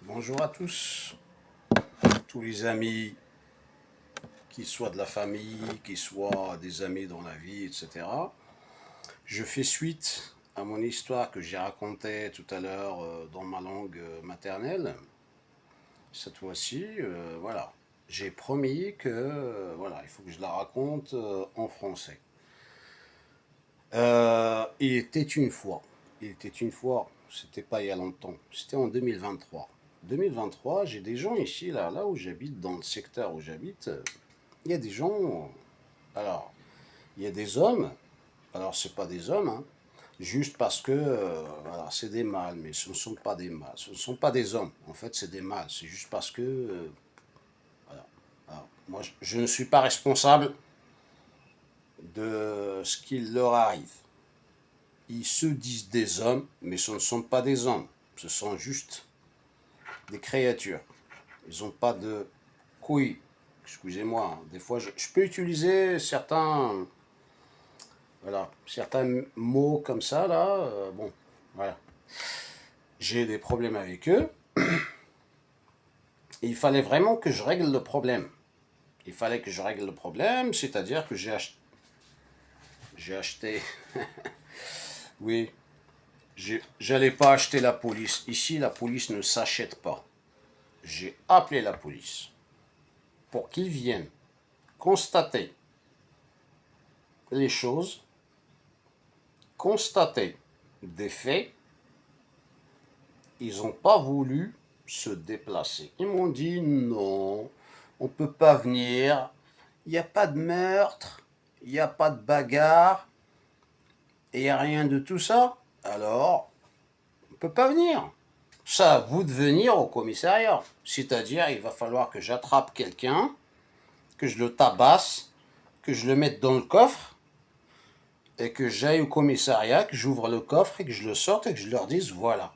Bonjour à tous les amis, qu'ils soient de la famille, qu'ils soient des amis dans la vie, etc. Je fais suite à mon histoire que j'ai racontée tout à l'heure dans ma langue maternelle. Cette fois-ci, voilà, j'ai promis que voilà, il faut que je la raconte en français. Il était une fois, c'était pas il y a longtemps, c'était en 2023. 2023, j'ai des gens ici, là où j'habite, dans le secteur où j'habite, il y a des gens, alors, il y a des hommes, alors c'est pas des hommes, hein, juste parce que, voilà, c'est des mâles, mais ce ne sont pas des mâles, ce ne sont pas des hommes, en fait c'est des mâles, c'est juste parce que, voilà. Alors, moi je ne suis pas responsable de ce qu'il leur arrive. Ils se disent des hommes, mais ce ne sont pas des hommes. Ce sont juste des créatures. Ils n'ont pas de couilles. Excusez-moi, des fois je peux utiliser voilà, certains mots comme ça, là. Bon, voilà. J'ai des problèmes avec eux. Et il fallait vraiment que je règle le problème. Il fallait que je règle le problème, c'est-à-dire que j'ai acheté. Oui, j'allais pas acheter la police. Ici, la police ne s'achète pas. J'ai appelé la police pour qu'ils viennent constater les choses, constater des faits. Ils n'ont pas voulu se déplacer. Ils m'ont dit non, on ne peut pas venir, il n'y a pas de meurtre, il n'y a pas de bagarre, et il n'y a rien de tout ça. Alors, on ne peut pas venir. Ça à vous de venir au commissariat. C'est-à-dire, il va falloir que j'attrape quelqu'un, que je le tabasse, que je le mette dans le coffre, et que j'aille au commissariat, que j'ouvre le coffre et que je le sorte et que je leur dise voilà.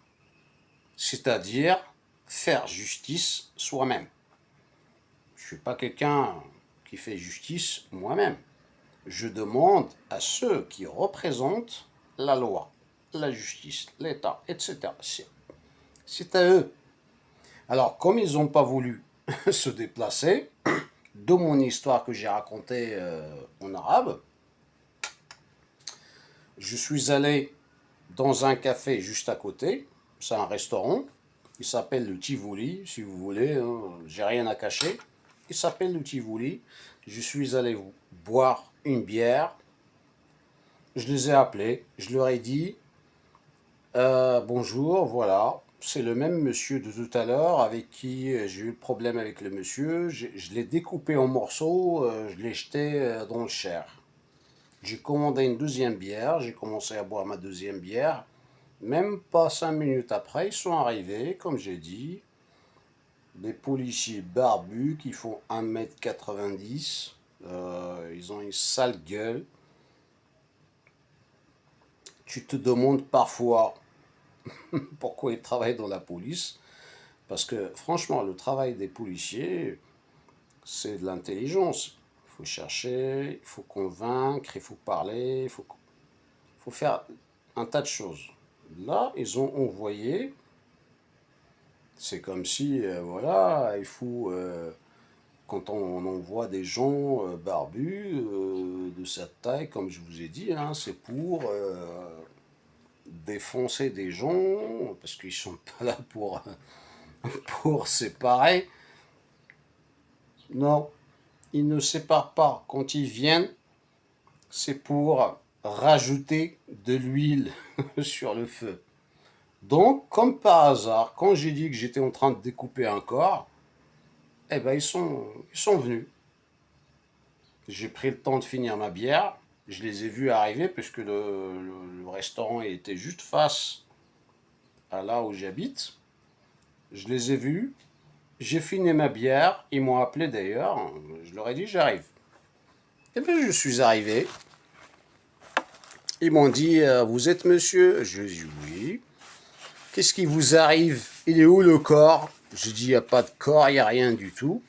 C'est-à-dire faire justice soi-même. Je ne suis pas quelqu'un qui fait justice moi-même. Je demande à ceux qui représentent la loi, la justice, l'État, etc. C'est à eux. Alors, comme ils n'ont pas voulu se déplacer, de mon histoire que j'ai racontée en arabe, je suis allé dans un café juste à côté. C'est un restaurant. Il s'appelle le Tivoli, si vous voulez. Hein, j'ai rien à cacher. Il s'appelle le Tivoli. Je suis allé boire une bière. Je les ai appelés. Je leur ai dit bonjour, voilà. C'est le même monsieur de tout à l'heure avec qui j'ai eu le problème avec le monsieur. Je l'ai découpé en morceaux. Je l'ai jeté dans le Cher. J'ai commandé une deuxième bière. J'ai commencé à boire ma deuxième bière. Même pas 5 minutes après, ils sont arrivés, comme j'ai dit, des policiers barbus qui font 1,90 m. Ils ont une sale gueule. Tu te demandes parfois pourquoi ils travaillent dans la police. Parce que franchement, le travail des policiers, c'est de l'intelligence. Il faut chercher, il faut convaincre, il faut parler, faut faire un tas de choses. Là, ils ont envoyé. C'est comme si, voilà, il faut, quand on envoie des gens barbus de cette taille, comme je vous ai dit, hein, c'est pour défoncer des gens, parce qu'ils sont pas là pour séparer. Non, ils ne séparent pas. Quand ils viennent, c'est pour rajouter de l'huile sur le feu. Donc, comme par hasard, quand j'ai dit que j'étais en train de découper un corps, eh ben ils sont venus. J'ai pris le temps de finir ma bière. Je les ai vus arriver puisque le restaurant était juste face à là où j'habite. Je les ai vus. J'ai fini ma bière. Ils m'ont appelé d'ailleurs. Je leur ai dit j'arrive. Et bien je suis arrivé. Ils m'ont dit vous êtes monsieur? Je dis oui. Qu'est-ce qui vous arrive? Il est où le corps? Je dis il n'y a pas de corps, il n'y a rien du tout.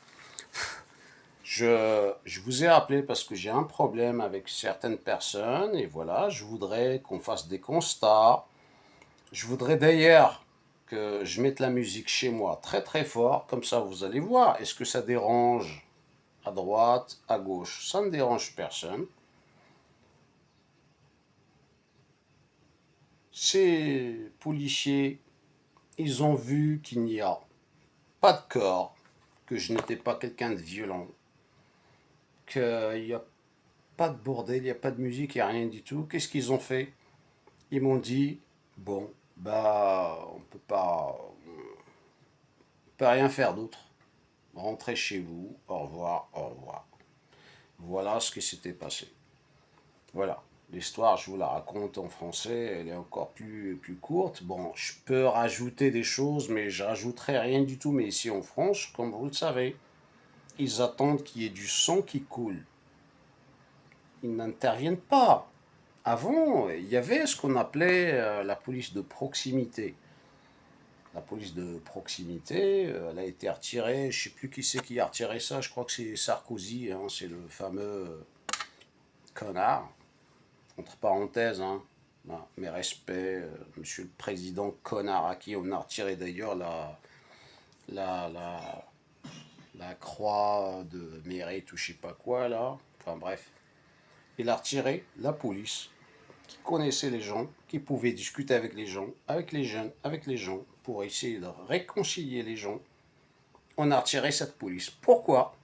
Je vous ai appelé parce que j'ai un problème avec certaines personnes et voilà, je voudrais qu'on fasse des constats. Je voudrais d'ailleurs que je mette la musique chez moi très très fort, comme ça vous allez voir, est-ce que ça dérange à droite, à gauche? Ça ne dérange personne. Ces policiers, ils ont vu qu'il n'y a pas de corps, que je n'étais pas quelqu'un de violent, qu'il n'y a pas de bordel, il n'y a pas de musique, il n'y a rien du tout. Qu'est-ce qu'ils ont fait? Ils m'ont dit, bon, bah, on peut rien faire d'autre. Rentrez chez vous, au revoir, au revoir. Voilà ce qui s'était passé. Voilà. L'histoire, je vous la raconte en français, elle est encore plus courte. Bon, je peux rajouter des choses, mais je rajouterai rien du tout. Mais ici en France, comme vous le savez, ils attendent qu'il y ait du sang qui coule. Ils n'interviennent pas. Avant, il y avait ce qu'on appelait la police de proximité. La police de proximité, elle a été retirée. Je ne sais plus qui c'est qui a retiré ça. Je crois que c'est Sarkozy, hein, c'est le fameux connard. Entre parenthèses, hein. Mes respects, monsieur le président connard, à qui on a retiré d'ailleurs la, la, la croix de mérite ou je sais pas quoi là. Enfin bref. Il a retiré la police qui connaissait les gens, qui pouvait discuter avec les gens, avec les jeunes, avec les gens, pour essayer de réconcilier les gens. On a retiré cette police. Pourquoi?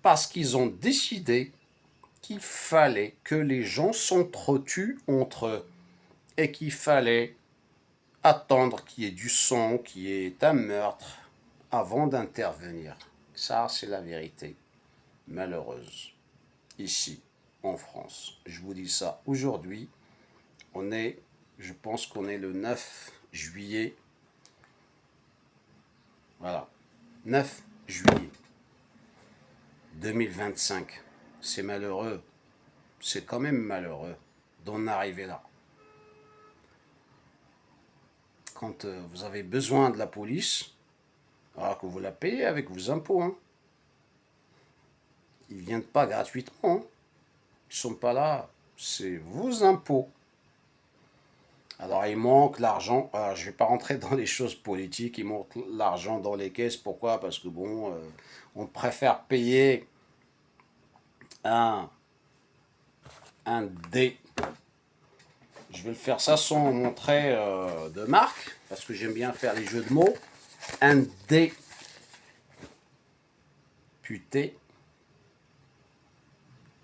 Parce qu'ils ont décidé qu'il fallait que les gens s'entretuent entre eux et qu'il fallait attendre qu'il y ait du sang, qu'il y ait un meurtre avant d'intervenir. Ça, c'est la vérité malheureuse. Ici, en France. Je vous dis ça aujourd'hui. Je pense qu'on est le 9 juillet. Voilà. 9 juillet 2025. C'est malheureux. C'est quand même malheureux d'en arriver là. Quand vous avez besoin de la police, alors que vous la payez avec vos impôts, hein. Ils ne viennent pas gratuitement, hein. Ils ne sont pas là. C'est vos impôts. Alors il manque l'argent. Alors, je ne vais pas rentrer dans les choses politiques. Il manque l'argent dans les caisses. Pourquoi? Parce que bon, on préfère payer un, un dé. Je vais le faire ça sans montrer de marque, parce que j'aime bien faire les jeux de mots. Un député,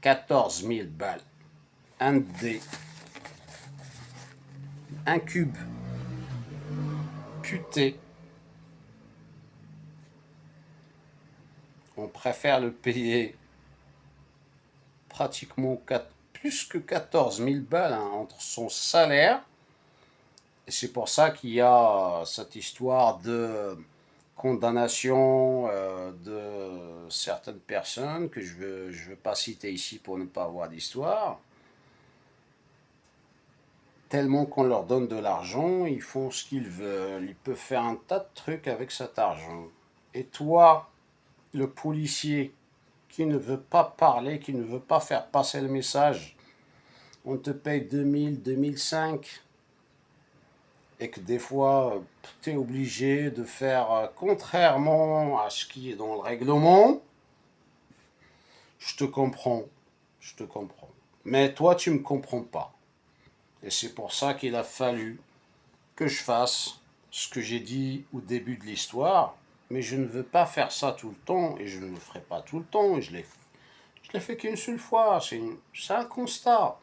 14 000 balles. Un dé. Un cube. Puté. On préfère le payer pratiquement plus que 14 000 balles, hein, entre son salaire. Et c'est pour ça qu'il y a cette histoire de condamnation de certaines personnes que je veux pas citer ici pour ne pas avoir d'histoire. Tellement qu'on leur donne de l'argent, ils font ce qu'ils veulent. Ils peuvent faire un tas de trucs avec cet argent. Et toi, le policier qui ne veut pas parler, qui ne veut pas faire passer le message, on te paye 2000, 2005, et que des fois, tu es obligé de faire contrairement à ce qui est dans le règlement, je te comprends, je te comprends. Mais toi, tu ne me comprends pas. Et c'est pour ça qu'il a fallu que je fasse ce que j'ai dit au début de l'histoire. Mais je ne veux pas faire ça tout le temps, et je ne le ferai pas tout le temps. Je l'ai fait qu'une seule fois. C'est un constat.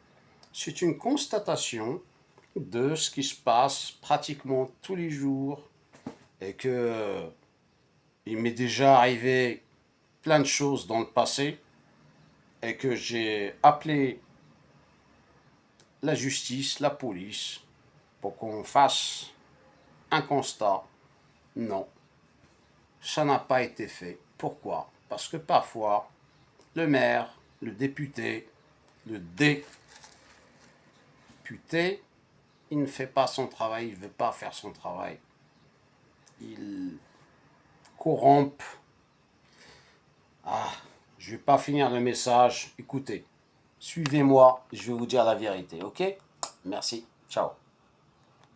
C'est une constatation de ce qui se passe pratiquement tous les jours. Et que il m'est déjà arrivé plein de choses dans le passé. Et que j'ai appelé la justice, la police, pour qu'on fasse un constat. Non, ça n'a pas été fait. Pourquoi? Parce que parfois, le maire, le député, le député, il ne fait pas son travail, il ne veut pas faire son travail. Il corrompt. Ah, je ne vais pas finir le message. Écoutez, suivez-moi, je vais vous dire la vérité, ok? Merci, ciao.